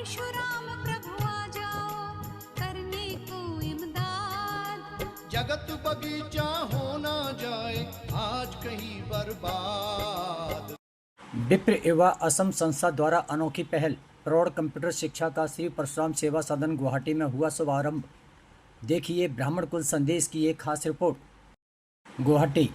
परशुराम प्रभु आ जाओ करने को इमदाद। जगत बगीचा हो ना जाए आज कहीं बर्बाद। विप्र युवा असम संस्था द्वारा अनोखी पहल प्रौढ़ कंप्यूटर शिक्षा का श्री परशुराम सेवा सदन गुवाहाटी में हुआ शुभारंभ। देखिए ब्राह्मण कुल संदेश की एक खास रिपोर्ट। गुवाहाटी।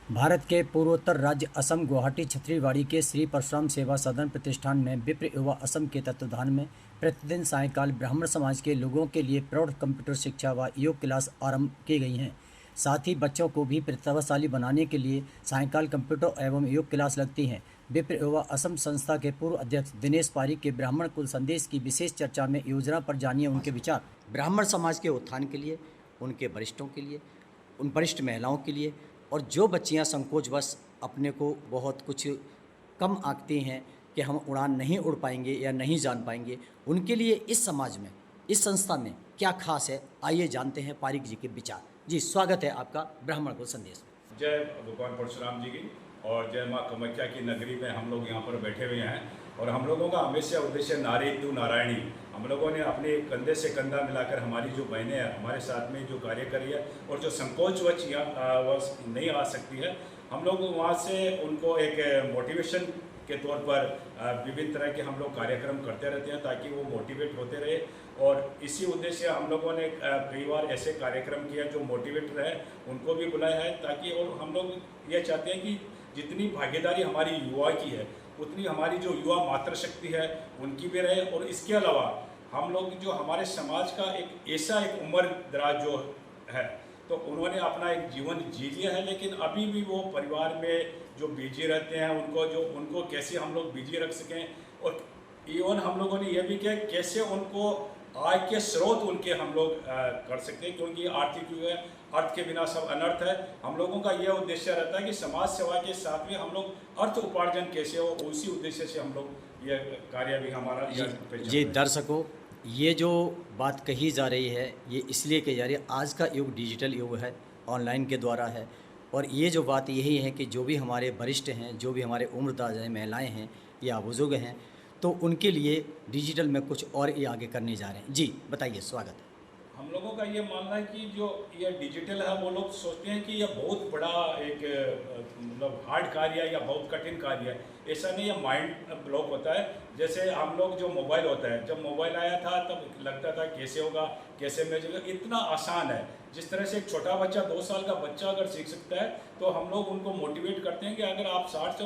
भारत के पूर्वोत्तर राज्य असम गुवाहाटी छतरीवाड़ी के श्री परशुराम सेवा सदन प्रतिष्ठान में विप्र युवा असम के तत्वाधान में प्रतिदिन सायंकाल ब्राह्मण समाज के लोगों के लिए प्रौढ़ कंप्यूटर शिक्षा व योग क्लास आरंभ की गई हैं। साथ ही बच्चों को भी प्रतिभाशाली बनाने के लिए सायंकाल कंप्यूटर एवं योग क्लास लगती हैं। विप्र युवा असम संस्था के पूर्व अध्यक्ष दिनेश पारीक के ब्राह्मण कुल संदेश की विशेष चर्चा में योजना पर जानिए उनके विचार। ब्राह्मण समाज के उत्थान के लिए, उनके वरिष्ठों के लिए, उन वरिष्ठ महिलाओं के लिए और जो बच्चियां संकोचवश अपने को बहुत कुछ कम आंकती हैं कि हम उड़ान नहीं उड़ पाएंगे या नहीं जान पाएंगे, उनके लिए इस समाज में, इस संस्था में क्या खास है, आइए जानते हैं पारीक जी के विचार। जी स्वागत है आपका ब्राह्मण कुल संदेश में। जय भगवान परशुराम जी की और जय माँ कामाख्या की नगरी में हम लोग यहाँ पर बैठे हुए हैं और हम लोगों का हमेशा उद्देश्य नारी तू नारायणी। हम लोगों ने अपने कंधे से कंधा मिलाकर हमारी जो बहनें हैं हमारे साथ में जो कार्य करी है और जो संकोचवश यहाँ नहीं आ सकती है, हम लोग वहाँ से उनको एक मोटिवेशन के तौर पर विभिन्न तरह के हम लोग कार्यक्रम करते रहते हैं ताकि वो मोटिवेट होते रहे। और इसी उद्देश्य हम लोगों ने कई बार ऐसे कार्यक्रम किया जो मोटिवेट रहे, उनको भी बुलाया है ताकि, और हम लोग ये चाहते हैं कि जितनी भागीदारी हमारी युवा की है उतनी हमारी जो युवा मातृशक्ति है उनकी भी रहे। और इसके अलावा हम लोग जो हमारे समाज का एक ऐसा एक उम्र दराज जो है तो उन्होंने अपना एक जीवन जी लिया है, लेकिन अभी भी वो परिवार में जो बिजी रहते हैं उनको कैसे हम लोग बिजी रख सकें। और इवन हम लोगों ने यह भी किया कैसे उनको आय के स्रोत उनके हम लोग कर सकते हैं, क्योंकि आर्थिक युग है, अर्थ के बिना सब अनर्थ है। हम लोगों का यह उद्देश्य रहता है कि समाज सेवा के साथ में हम लोग अर्थ उपार्जन कैसे हो, उसी उद्देश्य से हम लोग यह कार्य भी हमारा जी दर्शकों, ये जो बात कही जा रही है ये इसलिए कही जा रही है, आज का युग डिजिटल युग है, ऑनलाइन के द्वारा है। और ये जो बात यही है कि जो भी हमारे वरिष्ठ हैं, जो भी हमारे उम्रदराज हैं, महिलाएं हैं या बुजुर्ग हैं, तो उनके लिए डिजिटल में कुछ और ये आगे करने जा रहे हैं। जी बताइए, स्वागत है। हम लोगों का ये मानना है कि जो ये डिजिटल है वो लोग सोचते हैं कि यह बहुत बड़ा एक मतलब हार्ड कार्य है या बहुत कठिन कार्य है। ऐसा नहीं, यह माइंड ब्लॉक होता है। जैसे हम लोग जो मोबाइल होता है, जब मोबाइल आया था तब लगता था कैसे होगा, कैसे मिलेगा, इतना आसान है। जिस तरह से एक छोटा बच्चा 2 साल का बच्चा अगर सीख सकता है तो हम लोग उनको मोटिवेट करते हैं कि अगर आप 60 से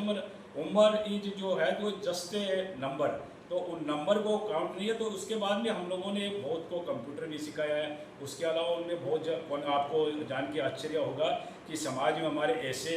उम्र एज जो है तो जस्ट ए नंबर, तो उन नंबर को काउंट नहीं है। तो उसके बाद में हम लोगों ने बहुत को कंप्यूटर भी सिखाया है। उसके अलावा उनमें बहुत आपको जान के आश्चर्य होगा कि समाज में हमारे ऐसे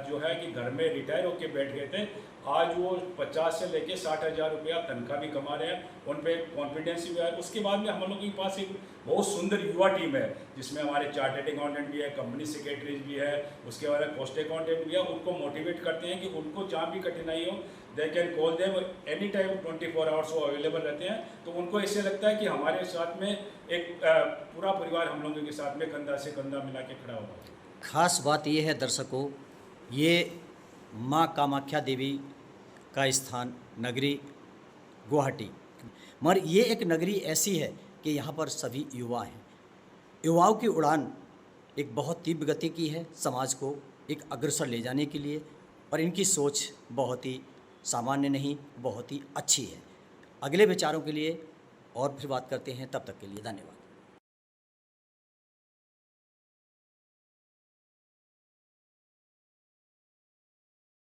जो है कि घर में रिटायर होकर बैठ गए थे, आज वो 50 से लेके 60,000 रुपया तनख्वाह भी कमा रहे हैं, उन पर कॉन्फिडेंस भी है। उसके बाद में हम लोगों के पास एक बहुत सुंदर युवा टीम है जिसमें हमारे चार्टर्ड अकाउंटेंट भी है, कंपनी सेक्रेटरीज भी है, उसके बाद कॉस्ट अकाउंटेंट भी है। उनको मोटिवेट करते हैं कि उनको जहाँ भी कठिनाई हो they can call them any time, 24 hours वो अवेलेबल रहते हैं। तो उनको ऐसे लगता है कि हमारे साथ में एक पूरा परिवार हम लोगों के साथ में कंधा से कंधा मिला के खड़ा हुआ। खास बात ये है दर्शकों, ये माँ कामाख्या देवी का स्थान नगरी गुवाहाटी, मगर ये एक नगरी ऐसी है कि यहाँ पर सभी युवा हैं। युवाओं की उड़ान एक बहुत तीव्र गति की है समाज को एक अग्रसर ले जाने के लिए, और इनकी सोच बहुत ही सामान्य नहीं, बहुत ही अच्छी है। अगले विचारों के लिए और फिर बात करते हैं, तब तक के लिए धन्यवाद।